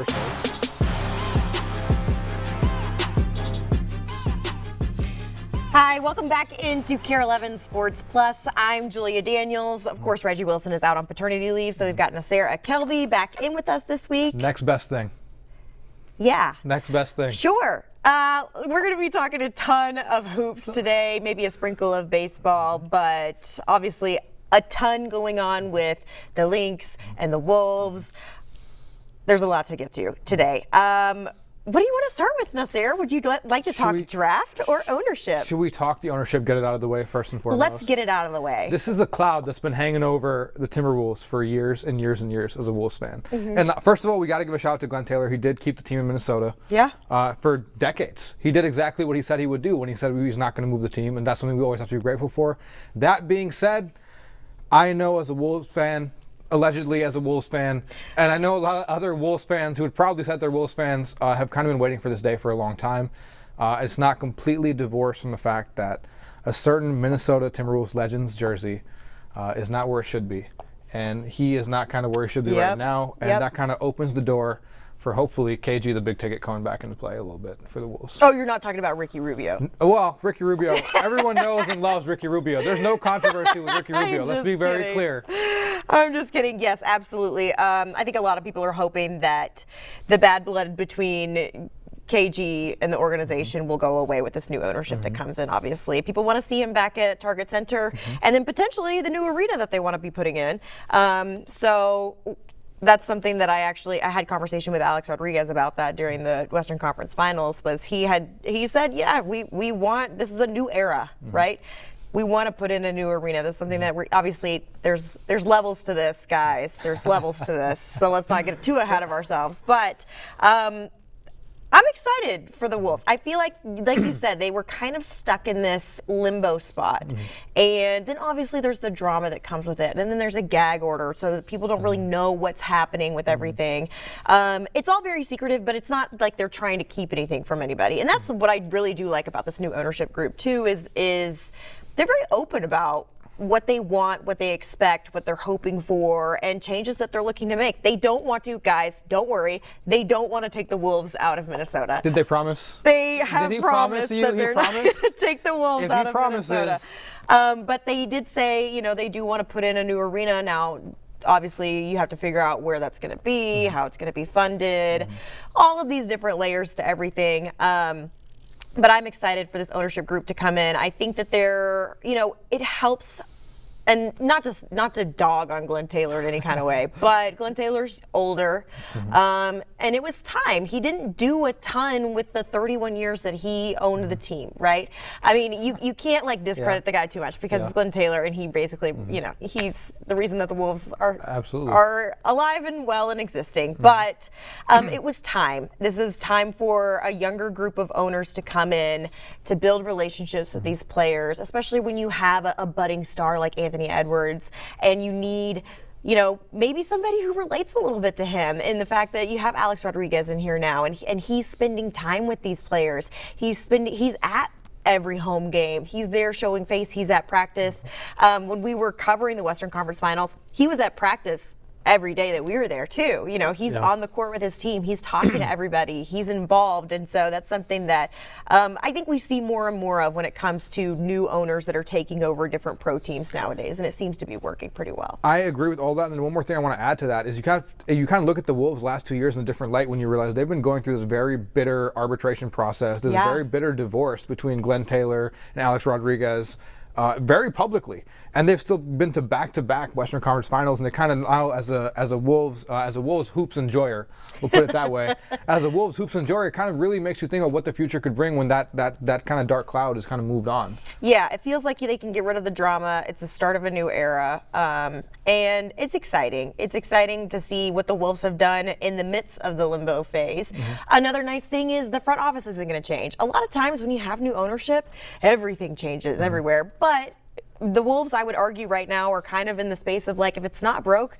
first place. Hi, welcome back into KARE 11 Sports Plus. I'm Julia Daniels. Of course, Reggie Wilson is out on paternity leave, so we've got Nasser Akelvey back in with us this week. Next best thing. Yeah. Next best thing. Sure. We're going to be talking a ton of hoops today, maybe a sprinkle of baseball, but obviously a ton going on with the Lynx and the Wolves. There's a lot to get to today. What do you want to start with, Nasser? Would you like to talk draft or ownership? Should we talk the ownership, get it out of the way first and foremost? Let's get it out of the way. This is a cloud that's been hanging over the Timberwolves for years and years and years as a Wolves fan. And first of all, we got to give a shout out to Glenn Taylor. He did keep the team in Minnesota for decades. He did exactly what he said he would do when he said he was not going to move the team, and that's something we always have to be grateful for. That being said, I know as a Wolves fan, allegedly as a Wolves fan, and I know a lot of other Wolves fans who would probably said they're Wolves fans have kind of been waiting for this day for a long time. It's not completely divorced from the fact that a certain Minnesota Timberwolves Legends jersey is not where it should be, and he is not kind of where he should be right now, and that kind of opens the door for hopefully KG, the big ticket, coming back into play a little bit for the Wolves. Oh, you're not talking about Ricky Rubio. Well, Ricky Rubio. Everyone knows and loves Ricky Rubio. There's no controversy with Ricky Rubio. Let's be very clear. I'm just kidding. Yes, absolutely. I think a lot of people are hoping that the bad blood between KG and the organization will go away with this new ownership that comes in, obviously. People want to see him back at Target Center and then potentially the new arena that they want to be putting in. So that's something that I had conversation with Alex Rodriguez about that during the Western Conference Finals. Was he said, yeah, we want, this is a new era, right? We want to put in a new arena. That's something that obviously there's levels to this, guys. There's levels to this. So let's not get too ahead of ourselves. But I'm excited for the Wolves. I feel like you said, they were kind of stuck in this limbo spot. And then obviously there's the drama that comes with it. And then there's a gag order so that people don't really know what's happening with everything. It's all very secretive, but it's not like they're trying to keep anything from anybody. And that's what I really do like about this new ownership group too, is they're very open about what they want, what they expect, what they're hoping for, and changes that they're looking to make. They don't want to, guys, don't worry, they don't want to take the Wolves out of Minnesota. Did they promise? They have promised that they're not going to take the Wolves out of Minnesota. But they did say, they do want to put in a new arena. Now, obviously, you have to figure out where that's going to be, how it's going to be funded, all of these different layers to everything. But I'm excited for this ownership group to come in. I think that it helps, and not to dog on Glenn Taylor in any kind of way, but Glenn Taylor's older, and it was time. He didn't do a ton with the 31 years that he owned the team, right? I mean, you can't discredit the guy too much because it's Glenn Taylor, and he basically, he's the reason that the Wolves are alive and well and existing. But it was time. This is time for a younger group of owners to come in to build relationships with these players, especially when you have a budding star like Anthony Edwards, and you need, maybe somebody who relates a little bit to him, in the fact that you have Alex Rodriguez in here now, and he's spending time with these players. He's at every home game. He's there showing face. He's at practice. When we were covering the Western Conference Finals, he was at practice every day that we were there too. He's on the court with his team. He's talking to everybody. He's involved. And so that's something that I think we see more and more of when it comes to new owners that are taking over different pro teams nowadays. And it seems to be working pretty well. I agree with all that. And then one more thing I want to add to that is you kind of look at the Wolves last 2 years in a different light when you realize they've been going through this very bitter arbitration process, this very bitter divorce between Glenn Taylor and Alex Rodriguez. Very publicly, and they've still been to back-to-back Western Conference Finals, and they kind of now, as a Wolves hoops enjoyer, we'll put it that way, as a Wolves hoops enjoyer, it kind of really makes you think of what the future could bring when that kind of dark cloud is kind of moved on. Yeah, it feels like they can get rid of the drama. It's the start of a new era, and it's exciting. It's exciting to see what the Wolves have done in the midst of the limbo phase. Another nice thing is the front office isn't going to change. A lot of times when you have new ownership, everything changes everywhere. But the Wolves, I would argue right now, are kind of in the space of if it's not broke,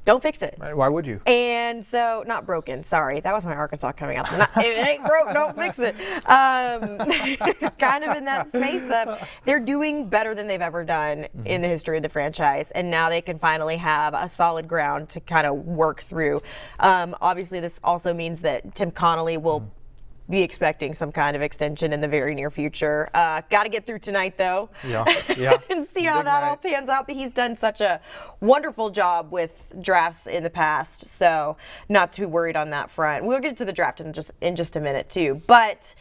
Don't fix it. Right, why would you? And so, not broken. Sorry, that was my Arkansas coming out. If it ain't broke, don't fix it. Kind of in that space of they're doing better than they've ever done in the history of the franchise, and now they can finally have a solid ground to kind of work through. Obviously, this also means that Tim Connolly will be expecting some kind of extension in the very near future. Got to get through tonight, though. Yeah. And see how that all pans out. But he's done such a wonderful job with drafts in the past, so not too worried on that front. We'll get to the draft in just a minute, too. But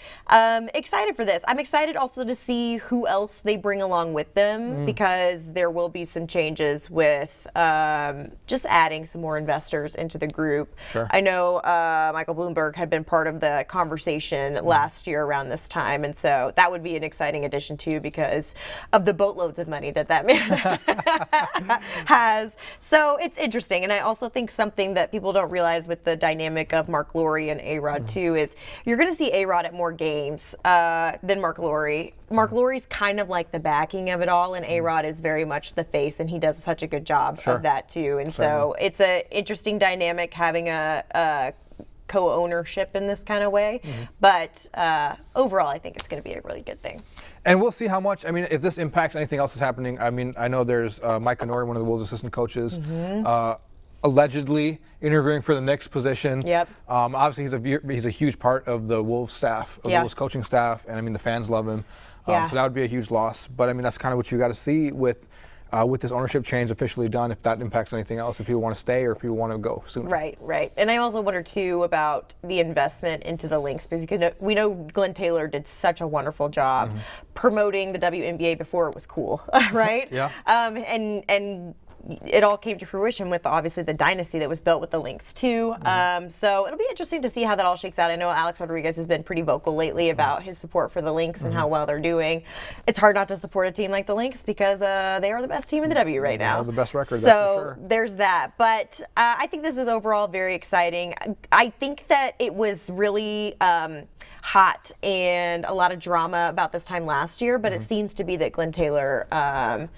excited for this. I'm excited also to see who else they bring along with them, because there will be some changes with just adding some more investors into the group. Sure. I know Michael Bloomberg had been part of the conversation last year around this time, and so that would be an exciting addition too, because of the boatloads of money that man has. So it's interesting, and I also think something that people don't realize with the dynamic of Mark Lowry and A-Rod too is you're going to see A-Rod at more games than Mark Lowry. Mark Lowry's kind of like the backing of it all, and A-Rod is very much the face, and he does such a good job of that too. And so it's an interesting dynamic having a co-ownership in this kind of way, but overall I think it's going to be a really good thing. And we'll see how much, I mean, if this impacts anything else that's happening. I mean, I know there's Mike Conori, one of the Wolves assistant coaches, allegedly interviewing for the Knicks position. Yep. Obviously he's a huge part of the Wolves staff, of the Wolves coaching staff, and I mean the fans love him. So that would be a huge loss. But I mean, that's kind of what you got to see with this ownership change officially done, if that impacts anything else, if people want to stay or if people want to go sooner. Right. And I also wonder too about the investment into the Lynx, because we know Glenn Taylor did such a wonderful job promoting the WNBA before it was cool, right? Yeah. And it all came to fruition with obviously the dynasty that was built with the Lynx too. So it'll be interesting to see how that all shakes out. I know Alex Rodriguez has been pretty vocal lately about his support for the Lynx and how well they're doing. It's hard not to support a team like the Lynx because they are the best team in the W right now. The best record, so that's for sure. There's that. But I think this is overall very exciting. I think that it was really hot and a lot of drama about this time last year, but it seems to be that Glenn Taylor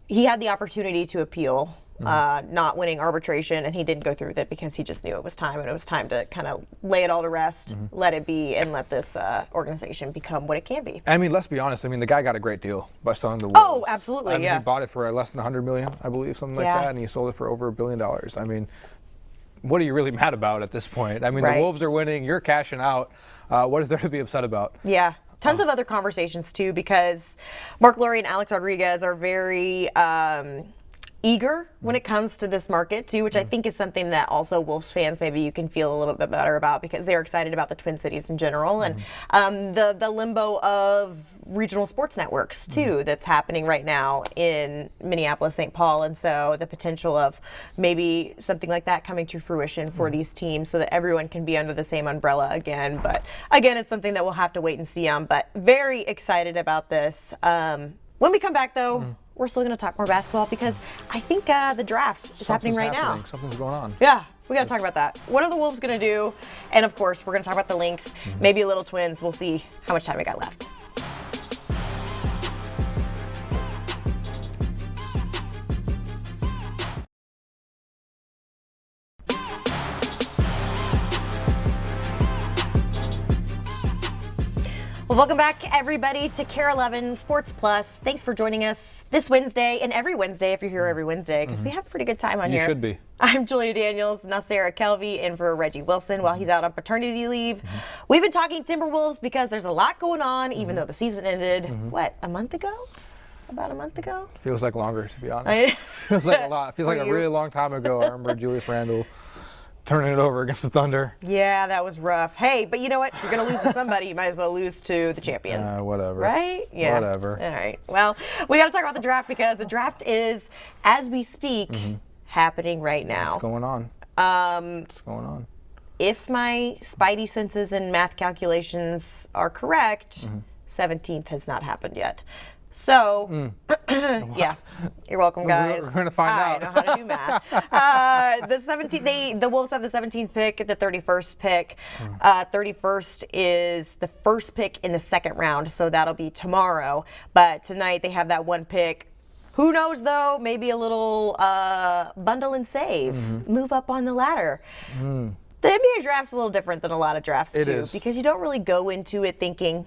he had the opportunity to appeal, not winning arbitration, and he didn't go through with it because he just knew it was time, and it was time to kind of lay it all to rest, let it be, and let this organization become what it can be. I mean, let's be honest. I mean, the guy got a great deal by selling the Wolves. Oh, absolutely, I mean, he bought it for less than $100 million, I believe, something like that, and he sold it for over $1 billion. I mean, what are you really mad about at this point? I mean, the Wolves are winning, you're cashing out. What is there to be upset about? Yeah. Tons of other conversations too, because Mark Lowry and Alex Rodriguez are very eager when it comes to this market too, which I think is something that also Wolves fans maybe you can feel a little bit better about, because they're excited about the Twin Cities in general and the limbo of regional sports networks too that's happening right now in Minneapolis, St. Paul, and so the potential of maybe something like that coming to fruition for these teams so that everyone can be under the same umbrella again. But again, it's something that we'll have to wait and see on, but very excited about this. When we come back though, we're still going to talk more basketball because I think the draft is happening right now. Something's going on. Yeah, we got to talk about that. What are the Wolves going to do? And of course, we're going to talk about the Lynx, maybe a little Twins. We'll see how much time we got left. Well, welcome back, everybody, to KARE 11 Sports Plus. Thanks for joining us this Wednesday and every Wednesday if you're here every Wednesday, because we have a pretty good time on here. You should be. I'm Julia Daniels, Nasera Kelvy, in for Reggie Wilson while he's out on paternity leave. We've been talking Timberwolves because there's a lot going on, even though the season ended, what, a month ago? About a month ago? Feels like longer, to be honest. Feels like a lot. Feels like a really long time ago. I remember Julius Randle turning it over against the Thunder. Yeah, that was rough. Hey, but you know what? If you're going to lose to somebody, you might as well lose to the champion. Whatever. Right? Yeah. Whatever. All right. Well, we got to talk about the draft because the draft is, as we speak, happening right now. What's going on? What's going on? If my spidey senses and math calculations are correct, 17th has not happened yet. So, yeah, you're welcome, guys. We're going to find out. I know how to do math. The Wolves have the 17th pick, the 31st pick. 31st is the first pick in the second round, so that'll be tomorrow. But tonight they have that one pick. Who knows, though? Maybe a little bundle and save, move up on the ladder. The NBA draft's a little different than a lot of drafts, it too, is. because you don't really go into it thinking,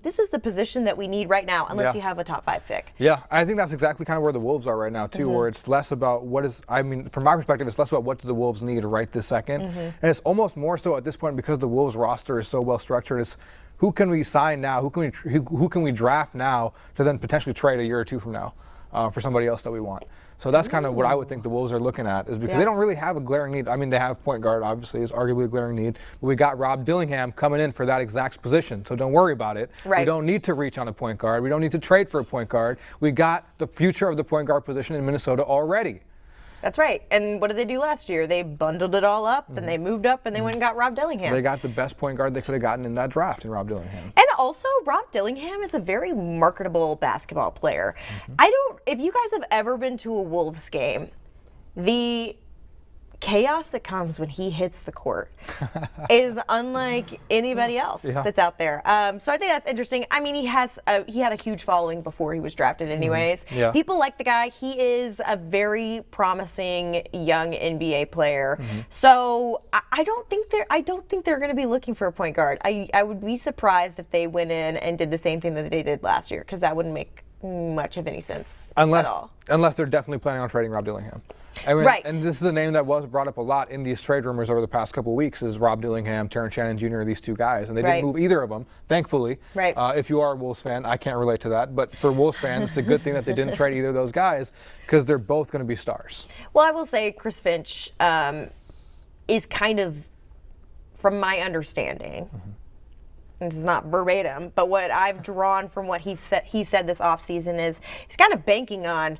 this is the position that we need right now, unless you have a top 5 pick. Yeah, I think that's exactly kind of where the Wolves are right now, too, where it's less about from my perspective, it's less about what do the Wolves need right this second. And it's almost more so at this point because the Wolves roster is so well structured. It's who can we sign now? Who can we draft now to then potentially trade a year or two from now for somebody else that we want? So that's kind of what I would think the Wolves are looking at, is because they don't really have a glaring need. I mean, they have point guard, obviously, is arguably a glaring need. But we got Rob Dillingham coming in for that exact position, so don't worry about it. Right. We don't need to reach on a point guard. We don't need to trade for a point guard. We got the future of the point guard position in Minnesota already. That's right. And what did they do last year? They bundled it all up, and they moved up, and they went and got Rob Dillingham. They got the best point guard they could have gotten in that draft in Rob Dillingham. And also, Rob Dillingham is a very marketable basketball player. If you guys have ever been to a Wolves game, the chaos that comes when he hits the court is unlike anybody else that's out there. So I think that's interesting. I mean, he had a huge following before he was drafted anyways. Yeah. People like the guy. He is a very promising young NBA player. So I don't think they're going to be looking for a point guard. I would be surprised if they went in and did the same thing that they did last year, because that wouldn't make much of any sense at all. Unless they're definitely planning on trading Rob Dillingham. I mean, right. And this is a name that was brought up a lot in these trade rumors over the past couple of weeks, is Rob Dillingham, Terrence Shannon Jr., these two guys. And they didn't move either of them, thankfully. Right. If you are a Wolves fan, I can't relate to that. But for Wolves fans, it's a good thing that they didn't trade either of those guys, because they're both going to be stars. Well, I will say Chris Finch is kind of, from my understanding, and it's not verbatim, but what I've drawn from what he said this offseason is he's kind of banking on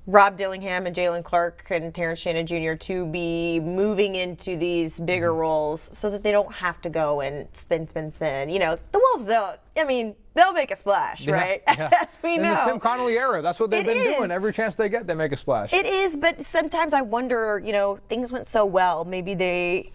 Rob Dillingham and Jalen Clark and Terrence Shannon Jr. to be moving into these bigger roles so that they don't have to go and spin. You know, the Wolves, they'll make a splash, right? Yeah. As we know. In the Tim Connolly era, that's what they've been doing. Every chance they get, they make a splash. It is, but sometimes I wonder, things went so well. Maybe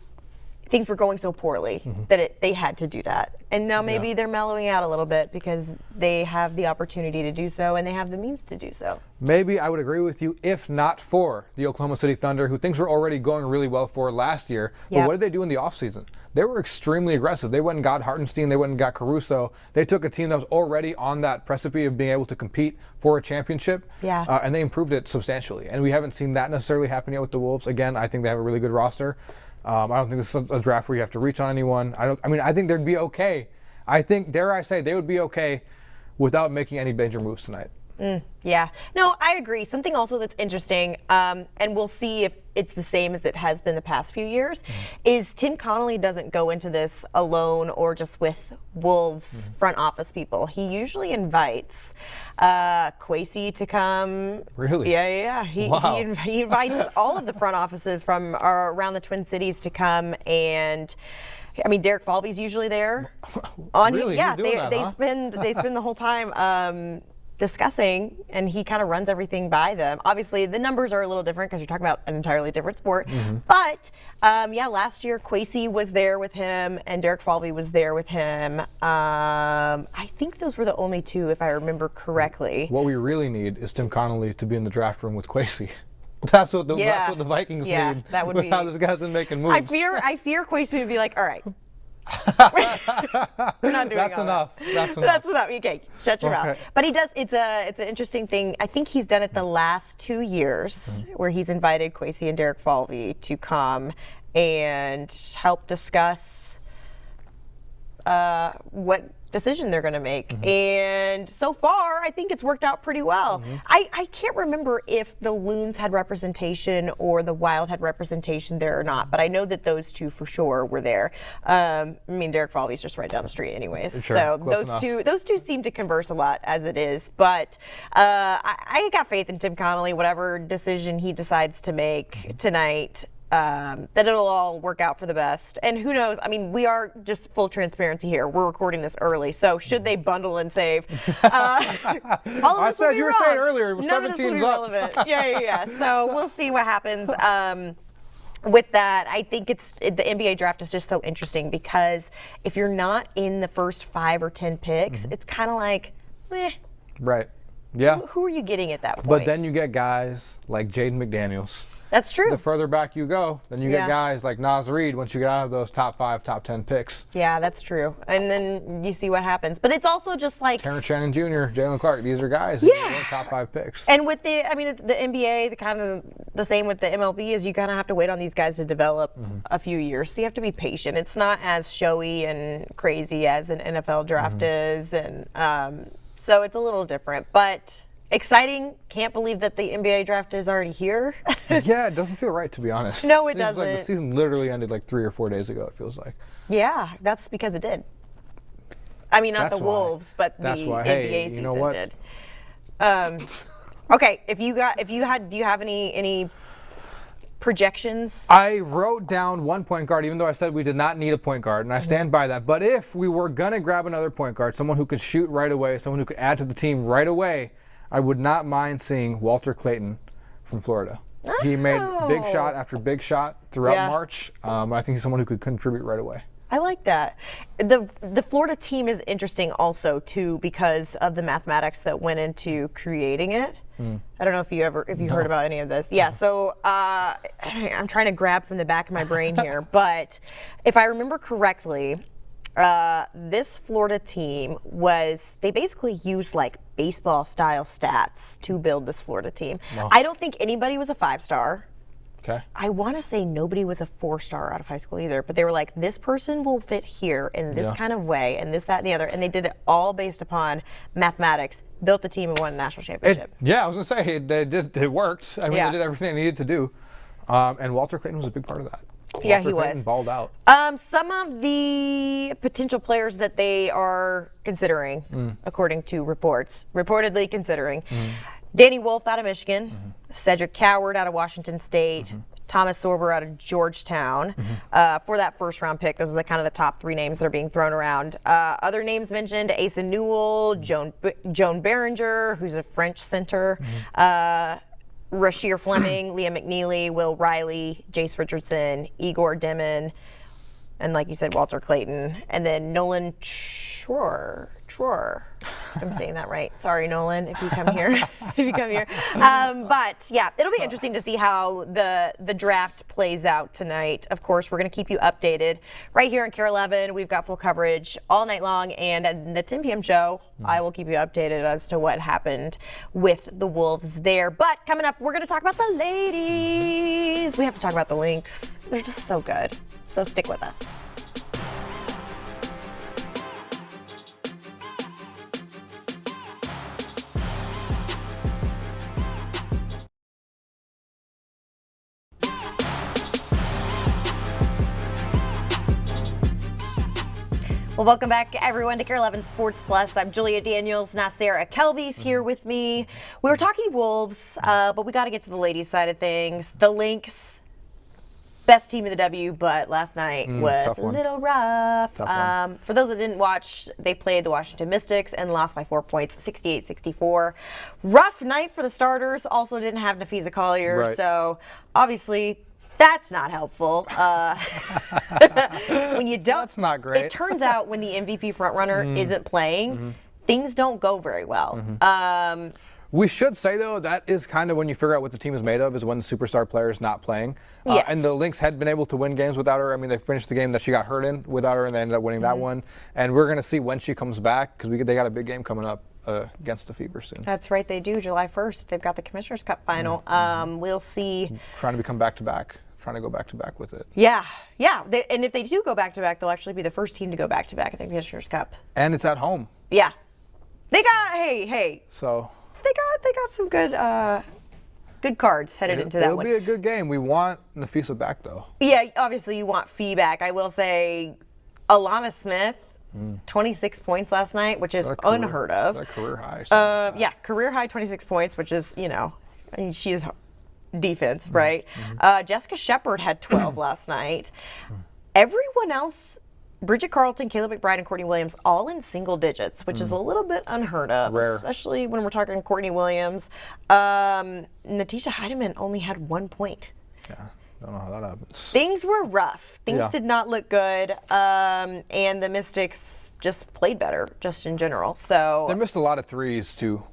things were going so poorly that they had to do that. And now maybe they're mellowing out a little bit because they have the opportunity to do so and they have the means to do so. Maybe I would agree with you if not for the Oklahoma City Thunder, who things were already going really well for last year. But what did they do in the offseason? They were extremely aggressive. They went and got Hartenstein. They went and got Caruso. They took a team that was already on that precipice of being able to compete for a championship. And they improved it substantially. And we haven't seen that necessarily happen yet with the Wolves. Again, I think they have a really good roster. I don't think this is a draft where you have to reach on anyone. I think they'd be okay. I think, dare I say, they would be okay without making any major moves tonight. Yeah. No, I agree. Something also that's interesting, and we'll see if it's the same as it has been the past few years, is Tim Connolly doesn't go into this alone or just with Wolves front office people. He usually invites Kwesi to come. Really? Yeah. He invites all of the front offices from around the Twin Cities to come, and Derek Falvey's usually there. Really? They spend the whole time discussing, and he kind of runs everything by them. Obviously, the numbers are a little different because you're talking about an entirely different sport. But last year Kwesi was there with him, and Derek Falvey was there with him. I think those were the only two, if I remember correctly. What we really need is Tim Connolly to be in the draft room with Kwesi. That's what the Vikings need. That would be how this guy's been making moves. I fear Kwesi would be like, all right. We're not doing That's enough. That's enough. Okay, shut your mouth. But he does. It's an interesting thing. I think he's done it the last 2 years, where he's invited Kwesi and Derek Falvey to come and help discuss what decision they're going to make. And so far, I think it's worked out pretty well. I can't remember if the Loons had representation or the Wild had representation there or not, but I know that those two for sure were there. Derek Falvey's just right down the street anyways. Sure, so those two seem to converse a lot as it is. But I got faith in Tim Connolly, whatever decision he decides to make tonight. That it'll all work out for the best. And who knows? We are just full transparency here. We're recording this early, so should they bundle and save? All of this will be you were wrong. saying earlier, none of this will be up. relevant. Yeah. So we'll see what happens. With that, I think the NBA draft is just so interesting because if you're not in the first 5 or 10 picks, it's kind of like, Right. Yeah. Who are you getting at that point? But then you get guys like Jaden McDaniels. That's true. The further back you go, then you get guys like Naz Reid once you get out of those top 5, top 10 picks. Yeah, that's true. And then you see what happens. But it's also just like Terrence Shannon Jr., Jalen Clark, these are guys who are top 5 picks. And with the NBA, the kind of the same with the MLB is you kind of have to wait on these guys to develop a few years. So you have to be patient. It's not as showy and crazy as an NFL draft is, and so it's a little different. But exciting. Can't believe that the NBA draft is already here. Yeah, it doesn't feel right, to be honest. No, it doesn't. Like the season literally ended like 3 or 4 days ago, it feels like. Yeah, that's because it did. I mean, not the Wolves, but the NBA season did. Okay, do you have any projections? I wrote down one point guard, even though I said we did not need a point guard, and I stand by that. But if we were going to grab another point guard, someone who could shoot right away, someone who could add to the team right away, I would not mind seeing Walter Clayton from Florida. Oh. He made big shot after big shot throughout March. I think he's someone who could contribute right away. I like that. The Florida team is interesting also too because of the mathematics that went into creating it. I don't know if you heard about any of this. Yeah, so I'm trying to grab from the back of my brain here, but if I remember correctly, this Florida team they basically used like baseball style stats to build this Florida team. Wow. I don't think anybody was a 5-star. Okay. I want to say nobody was a 4-star out of high school either, but they were like, this person will fit here in this kind of way, and this, that, and the other, and they did it all based upon mathematics, built the team and won a national championship. I was going to say, it worked. I mean, they did everything they needed to do, and Walter Clayton was a big part of that. Yeah, Walter he Clayton was. Balled out. Some of the potential players that they are considering, according to reports, reportedly considering, Danny Wolf out of Michigan, Cedric Coward out of Washington State, Thomas Sorber out of Georgetown. For that first round pick, those are the top 3 names that are being thrown around. Other names mentioned, Asa Newell, Joan Behringer, who's a French center, Rasheer Fleming, Liam McNeely, Will Riley, Jace Richardson, Igor Demon, and like you said, Walter Clayton, and then Nolan Schroer. I'm saying that right. Sorry, Nolan, if you come here. But yeah, it'll be interesting to see how the draft plays out tonight. Of course, we're going to keep you updated right here on KARE 11. We've got full coverage all night long, and at the 10 p.m. show, I will keep you updated as to what happened with the Wolves there. But coming up, we're going to talk about the ladies. We have to talk about the Lynx. They're just so good. So stick with us. Well, welcome back, everyone, to KARE 11 Sports Plus. I'm Julia Daniels. Nasser Kelvy's here with me. We were talking Wolves, but we got to get to the ladies' side of things. The Lynx, best team of the W, but last night was a little rough. For those that didn't watch, they played the Washington Mystics and lost by 4 points, 68-64. Rough night for the starters. Also didn't have Nafisa Collier, so obviously that's not helpful. When you don't, that's not great. It turns out when the MVP frontrunner isn't playing, things don't go very well. We should say, though, that is kind of when you figure out what the team is made of, is when the superstar player is not playing. Yes. And the Lynx had been able to win games without her. I mean, they finished the game that she got hurt in without her, and they ended up winning that one. And we're going to see when she comes back, because they got a big game coming up against the Fever soon. That's right, they do. July 1st, they've got the Commissioner's Cup final. We'll see. Trying to become back-to-back. Trying to go back-to-back with it. Yeah. And if they do go back-to-back, they'll actually be the first team to go back-to-back at the Commissioner's Cup. And it's at home. Yeah. They got, So. They got some good cards headed into that one. It'll be a good game. We want Nafisa back, though. Yeah, obviously you want Fee back. I will say Alana Smith, 26 points last night, which is unheard of. A career high. Yeah, career high 26 points, which is, I mean, she is defense, right? Jessica Shepard had 12 last night. Everyone else, Bridget Carlton, Kayla McBride, and Courtney Williams, all in single digits, which is a little bit unheard of, rare, especially when we're talking Courtney Williams. Natisha Heidemann only had 1 point. Yeah, don't know how that happens. Things were rough. Things did not look good, and the Mystics just played better, just in general. So they missed a lot of threes too.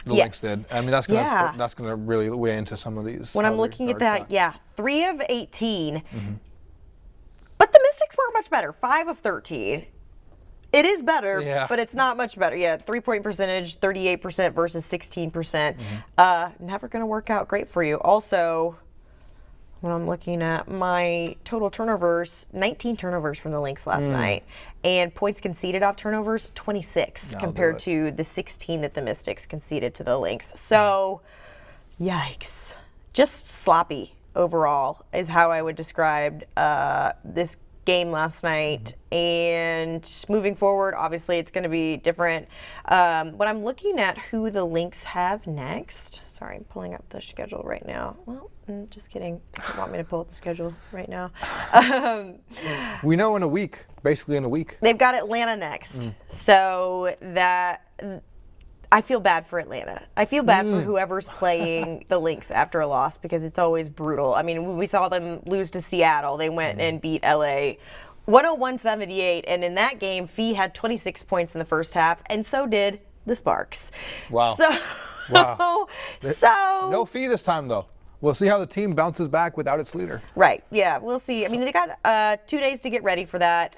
the Lynx did. I mean, that's gonna really weigh into some of these. When I'm looking at that, 3 of 18. But the Mystics weren't much better. 5 of 13. It is better, but it's not much better. 3-point percentage, 38% versus 16%. Never going to work out great for you. Also, when I'm looking at my total turnovers, 19 turnovers from the Lynx last night. And points conceded off turnovers, 26 compared to the 16 that the Mystics conceded to the Lynx. So, yikes. Just sloppy overall is how I would describe this game last night. And moving forward, obviously it's going to be different. When I'm looking at who the Lynx have next, sorry, I'm pulling up the schedule right now. Well, just kidding. You want me to pull up the schedule right now? We know in a week, basically in a week. They've got Atlanta next. So that I feel bad for Atlanta. I feel bad for whoever's playing the Lynx after a loss because it's always brutal. I mean, we saw them lose to Seattle. They went and beat LA 101-78, and in that game, Fee had 26 points in the first half, and so did the Sparks. Wow. So no Fee this time, though. We'll see how the team bounces back without its leader. Right, yeah, we'll see. I mean, they got 2 days to get ready for that.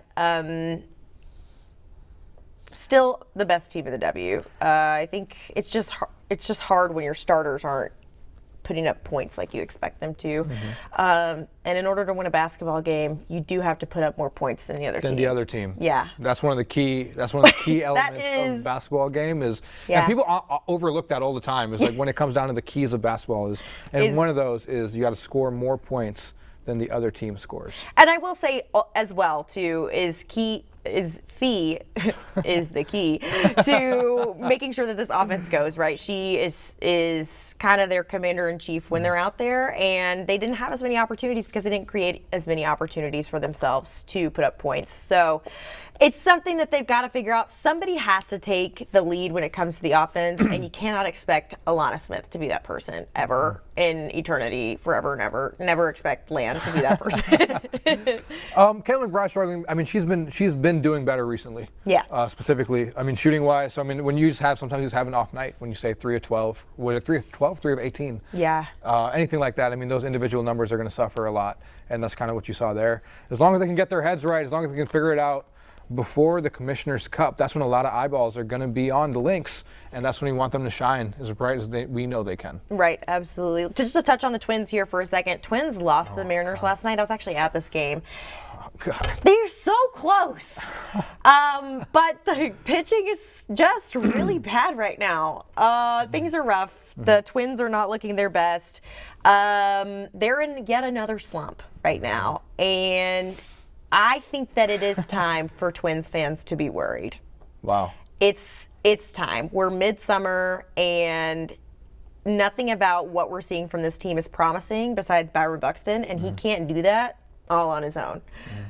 Still the best team in the W. I think it's just hard when your starters aren't putting up points like you expect them to. And in order to win a basketball game, you do have to put up more points than the other team. Yeah. That's one of the key elements of basketball game is, and people overlook that all the time. Is like when it comes down to the keys of basketball one of those is you got to score more points than the other team scores. And I will say as well too Fee is the key to making sure that this offense goes right. She is kind of their commander in chief when they're out there, and they didn't have as many opportunities because they didn't create as many opportunities for themselves to put up points. So it's something that they've got to figure out. Somebody has to take the lead when it comes to the offense, and you cannot expect Alana Smith to be that person ever in eternity, forever and ever. Never expect Lan to be that person. Caitlin McBride, I mean, she's been doing better recently. Yeah. Specifically, I mean, shooting wise. So I mean, when you sometimes you just have an off night when you say 3 of 12, was it 3 of 12, 3 of 18? Yeah. Anything like that. I mean, those individual numbers are going to suffer a lot, and that's kind of what you saw there. As long as they can get their heads right, as long as they can figure it out before the Commissioner's Cup, that's when a lot of eyeballs are going to be on the Lynx, and that's when we want them to shine as bright as we know they can. Right, absolutely. Just to touch on the Twins here for a second. Twins lost to the Mariners last night. I was actually at this game. God. They're so close. But the pitching is just really bad right now. Things are rough. The Twins are not looking their best. They're in yet another slump right now. And I think that it is time for Twins fans to be worried. Wow. It's time. We're midsummer, and nothing about what we're seeing from this team is promising besides Byron Buxton, and he can't do that all on his own.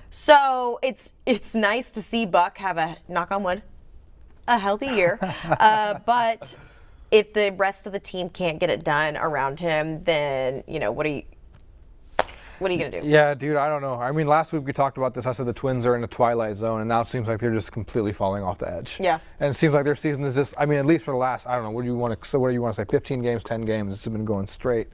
So it's nice to see Buck have a, knock on wood, a healthy year. But if the rest of the team can't get it done around him, then, what are you going to do? Yeah, dude, I don't know. I mean, last week we talked about this. I said the Twins are in a twilight zone, and now it seems like they're just completely falling off the edge. Yeah. And it seems like their season is just, I mean, at least for the last, I don't know, what do you want to say, 15 games, 10 games, it's been going straight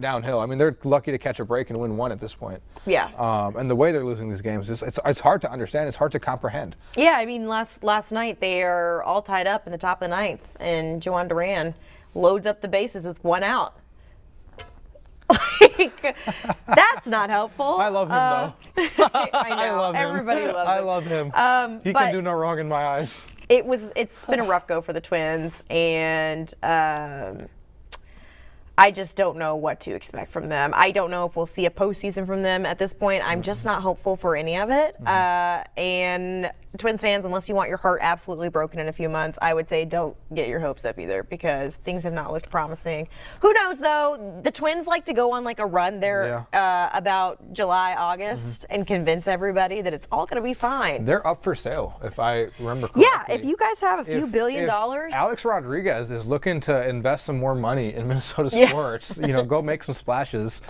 downhill. I mean, they're lucky to catch a break and win one at this point. Yeah. And the way they're losing these games, it's hard to understand. It's hard to comprehend. Yeah, I mean, last night they are all tied up in the top of the ninth, and Joan Duran loads up the bases with 1 out. That's not helpful. I love him though. I know. I love him. Everybody loves him. I love him. He can do no wrong in my eyes. It's been a rough go for the Twins, and I just don't know what to expect from them. I don't know if we'll see a postseason from them at this point. I'm just not hopeful for any of it. And Twins fans, unless you want your heart absolutely broken in a few months, I would say don't get your hopes up either, because things have not looked promising. Who knows, though? The Twins like to go on like a run there about July, August, and convince everybody that it's all going to be fine. They're up for sale, if I remember correctly. Yeah, if you guys have a few billion dollars. Alex Rodriguez is looking to invest some more money in Minnesota sports. Go make some splashes.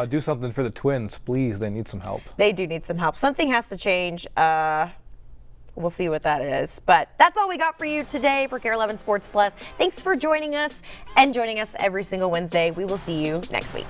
Do something for the Twins, please. They need some help. They do need some help. Something has to change. we'll see what that is. But that's all we got for you today for KARE 11 Sports Plus. Thanks for joining us and joining us every single Wednesday. We will see you next week.